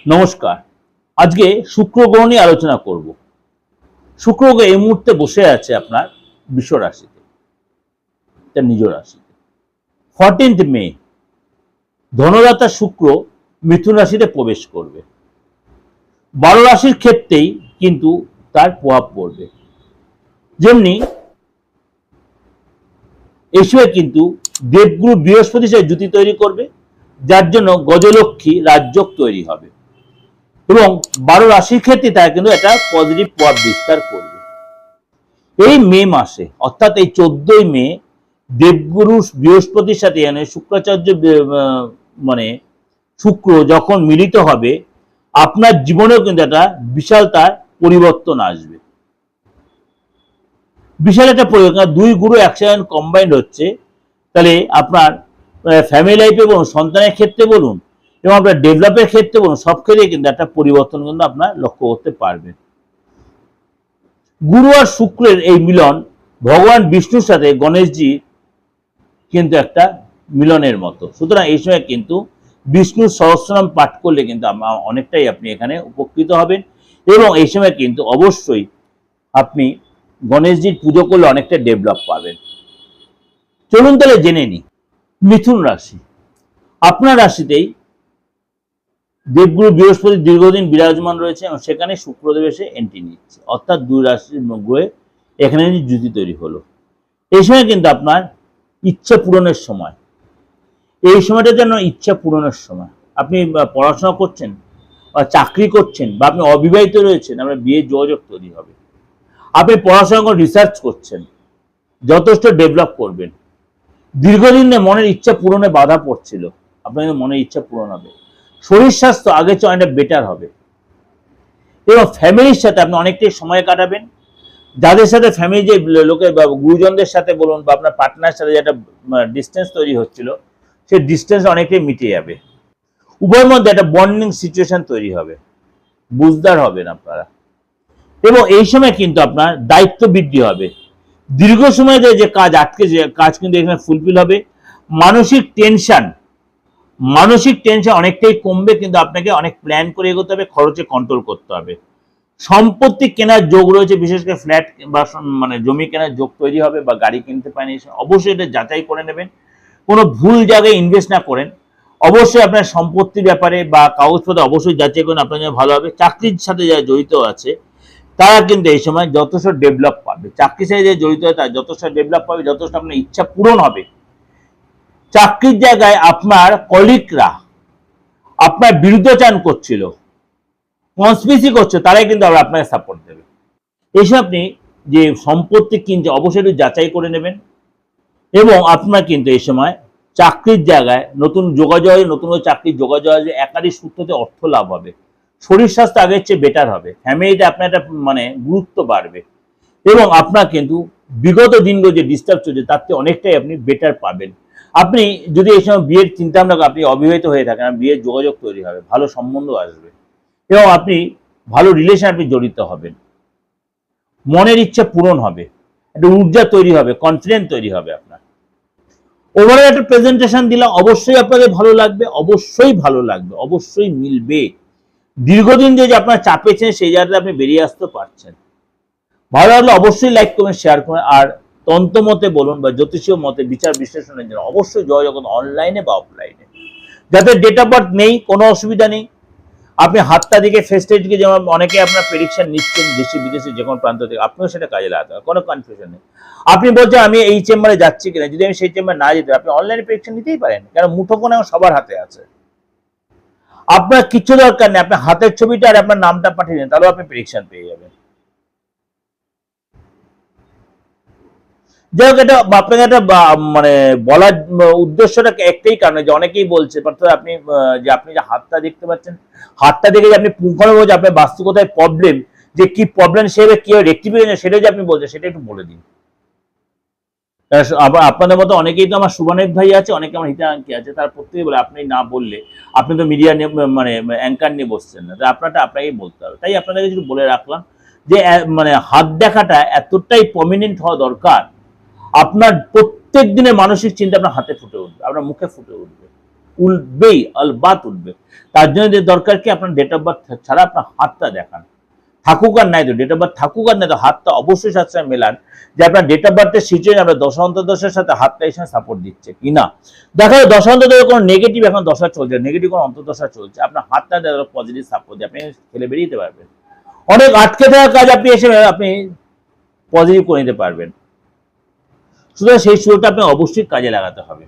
নমস্কার। আজকে শুক্র গ্রহ নিয়ে আলোচনা করব। শুক্র গ্রহ এই মুহূর্তে বসে আছে আপনার বৃষ রাশিতে, তার নিজ রাশিতে। 14 মে ধনদাতা শুক্র মিথুন রাশিতে প্রবেশ করবে। 12 রাশির ক্ষেত্রেই কিন্তু তার প্রভাব পড়বে। যেমনি এই সময় কিন্তু দেবগুরু বৃহস্পতির সাথে জুতি তৈরি করবে, যার জন্য গজলক্ষ্মী রাজযোগ তৈরি হবে এবং 12 রাশির ক্ষেত্রে তারা কিন্তু একটা পজিটিভ প্রভাব বিস্তার করবে। এই মে মাসে অর্থাৎ এই 14 মে দেবগুরু বৃহস্পতির সাথে শুক্রাচার্য মানে শুক্র যখন মিলিত হবে, আপনার জীবনেও কিন্তু একটা বিশাল তার পরিবর্তন আসবে। বিশাল একটা পরিবর্তন, দুই গুরু একসাথে কম্বাইন্ড হচ্ছে, তাহলে আপনার ফ্যামিলি লাইফে বলুন, সন্তানের ক্ষেত্রে বলুন এবং আপনার ডেভেলপের ক্ষেত্রে বলুন, সব ক্ষেত্রে কিন্তু একটা পরিবর্তন কিন্তু আপনার লক্ষ্য করতে পারবেন। গুরু আর শুক্রের এই মিলন ভগবান বিষ্ণুর সাথে গণেশজি কিন্তু একটা মিলনের মতো। সুতরাং এই সময় কিন্তু বিষ্ণুর সহস্রনাম পাঠ করলে কিন্তু অনেকটাই আপনি এখানে উপকৃত হবেন এবং এই সময় কিন্তু অবশ্যই আপনি গণেশজির পুজো করলে অনেকটা ডেভেলপ পাবেন। চলুন তাহলে জেনে নিই। মিথুন রাশি, আপনার রাশিতেই দেবগুরু বৃহস্পতি দীর্ঘদিন বিরাজমান রয়েছে এবং সেখানে শুক্রদেব এসে এন্ট্রি নিচ্ছে, অর্থাৎ দুই রাশির গ্রহে এখানে জুতি তৈরি হলো। এই সময় কিন্তু আপনার ইচ্ছা পূরণের সময়, এই সময়টা যেন ইচ্ছা পূরণের সময়। আপনি পড়াশোনা করছেন বা চাকরি করছেন বা আপনি অবিবাহিত রয়েছেন, আপনার বিয়ের যোগাযোগ তৈরি হবে। আপনি পড়াশোনা করে রিসার্চ করছেন, যথেষ্ট ডেভেলপ করবেন। দীর্ঘদিন মনের ইচ্ছা পূরণে বাধা পড়ছিল, আপনার মনের ইচ্ছা পূরণ হবে। শরীর স্বাস্থ্য আগের চেয়ে অনেকটা বেটার হবে এবং ফ্যামিলির সাথে আপনি অনেকটাই সময় কাটাবেন। যাদের সাথে ফ্যামিলি যে লোকের বা গুরুজনদের সাথে বলুন বা আপনার পার্টনার সাথে যে একটা ডিস্টেন্স তৈরি হচ্ছিল, সেই ডিস্টেন্স অনেকটাই মিটে যাবে। উভয়ের মধ্যে একটা বন্ডিং সিচুয়েশন তৈরি হবে, বুঝদার হবেন আপনারা এবং এই সময় কিন্তু আপনার দায়িত্ব বৃদ্ধি হবে। দীর্ঘ সময় ধরে যে কাজ আটকে, যে কাজ কিন্তু এখানে ফুলফিল হবে। মানসিক টেনশন অনেকটাই কমবে, কিন্তু আপনাকে অনেক প্ল্যান করে এগোতে হবে, খরচে কন্ট্রোল করতে হবে। সম্পত্তি কেনার যোগ রয়েছে, বিশেষ করে ফ্ল্যাট বা জমি কেনার যোগ তৈরি হবে বা গাড়ি কিনতে পারেন। অবশ্যই এটা যাচাই করে নেবেন, কোনো ভুল জায়গায় ইনভেস্ট না করেন। অবশ্যই আপনার সম্পত্তির ব্যাপারে বা কাগজপত্র অবশ্যই যাচাই করেন, আপনার জন্য ভালো হবে। চাকরির সাথে যারা জড়িত আছে তারা কিন্তু এই সময় যথেষ্ট ডেভেলপ পাবে। চাকরির সাথে যে জড়িত হয় তারা যথেষ্ট ডেভেলপ পাবে, যথেষ্ট আপনার ইচ্ছা পূরণ হবে। চাকরির জায়গায় আপনার কলিগরা আপনার বিরুদ্ধাচারণ করছিল, কনস্পিরেসি করছে, তারাই কিন্তু আপনাকে সাপোর্ট দেবে। এইসব আপনি যে সম্পত্তি কিনছে অবশ্যই যাচাই করে নেবেন এবং আপনার কিন্তু এই সময় চাকরির জায়গায় নতুন যোগাযোগ, নতুন চাকরির যোগাযোগ, একাধিক সূত্রতে অর্থ লাভ হবে। শরীর স্বাস্থ্য আগের চেয়ে বেটার হবে, ফ্যামিলিতে আপনার একটা গুরুত্ব বাড়বে এবং আপনার কিন্তু বিগত দিনগুলো যে ডিস্টার্ব চলছে তার থেকে অনেকটাই আপনি বেটার পাবেন। আপনি যদি এই সময় বিয়ের চিন্তা ভাবনা করেন, আপনি অবিবাহিত হয়ে থাকেন, বিয়ের যোগাযোগ তৈরি হবে, ভালো সম্বন্ধ আসবে এবং আপনি ভালো রিলেশন আপনি জড়িত হবেন। মনের ইচ্ছা পূরণ হবে, একটা ঊর্জা তৈরি হবে, কনফিডেন্স তৈরি হবে আপনার। ওভারঅল একটা প্রেজেন্টেশন দিলাম, অবশ্যই আপনাদের ভালো লাগবে, অবশ্যই মিলবে। দীর্ঘদিন যে আপনার চাপে ছিলেন সেই জায়গাতে আপনি বেরিয়ে আসতে পারছেন। ভালো লাগলে অবশ্যই লাইক করবেন, শেয়ার করবেন। আর তন্ত্রমতে বলুন বা জ্যোতিষীয় মতে বিচার বিশ্লেষণের জন্য অবশ্যই যোগাযোগ অনলাইনে বা অফলাইনে। যাদের ডেট অফ বার্থ নেই কোনো অসুবিধা নেই, আপনি হাতটা দিকে ফেসটা দিকে, যেমন অনেকে আপনার প্রেডিকশন নিচ্ছেন দেশি বিদেশি যে কোনো প্রান্ত থেকে, আপনিও সেটা কাজে লাগাতে হবে, কোনো কনফিউশন নেই। আপনি বলছেন আমি এই চেম্বারে যাচ্ছি কিনা, যদি আমি সেই চেম্বারে না যেতে, আপনি অনলাইনে প্রেডিকশন নিতেই পারেন, কারণ মুঠোফোন এখন সবার হাতে আছে। আপনার কিছু দরকার নেই, আপনার হাতের ছবিটা আর আপনার নামটা পাঠিয়ে দেন, তাহলেও আপনি প্রেডিকশন পেয়ে যাবেন। যাই হোক, এটা আপনাকে একটা বলার উদ্দেশ্যটা একটাই কারণে, যে অনেকেই বলছে আপনি যে আপনি যে হাতটা দেখতে পাচ্ছেন, হাতটা দেখে যে আপনি পুঙ্খানুপুঙ্খ যে আপনার বাস্তবতায় প্রবলেম, যে কি প্রবলেম সেভাবে কি রেক্টিফিকেশন, সেটা যে আপনি বলছেন সেটা একটু বলে দিন। আপনাদের মতো অনেকেই তো আমার সুবানেক ভাই আছে, অনেকে আমার হিতাঙ্কি আছে, তার প্রত্যেকেই বলে আপনি না বললে, আপনি তো মিডিয়া নিয়ে অ্যাঙ্কার নিয়ে বসছেন না, আপনারটা আপনাকেই বলতে হবে। তাই আপনাদেরকে কিছু বলে রাখলাম যে হাত দেখাটা এতটাই প্রমিনেন্ট হওয়া দরকার, আপনার প্রত্যেক দিনের মানসিক চিন্তা আপনার হাতে ফুটে উঠবে, আপনার মুখে ফুটে উঠবে। উঠবেই, অলবাত উঠবে। তার জন্য যে দরকার কি, আপনার ডেট অফ বার্থ ছাড়া আপনার হাতটা দেখান, থাকুক আর নাই তো, ডেট অফ বার্থ থাকুক আর নাই তো, হাতটা অবশ্যই সাথে সাথে মেলান যে আপনার ডেট অফ বার্থের সিচুয়েশন আপনার দশা অন্তর্দশার সাথে হাতটা এই সময় সাপোর্ট দিচ্ছে কিনা। দেখা যায় দশা অন্তর্দশা কোনো নেগেটিভ এখন দশা চলছে, নেগেটিভ কোনো অন্তর্দশা চলছে, আপনার হাতটা পজিটিভ সাপোর্ট দিয়ে আপনি খেলে বেরিয়ে যেতে পারবেন। অনেক আটকে থাকা কাজ আপনি এসে আপনি পজিটিভ করে নিতে পারবেন। সুতরাং সেই সুযোগটা আপনি অবশ্যই কাজে লাগাতে হবে।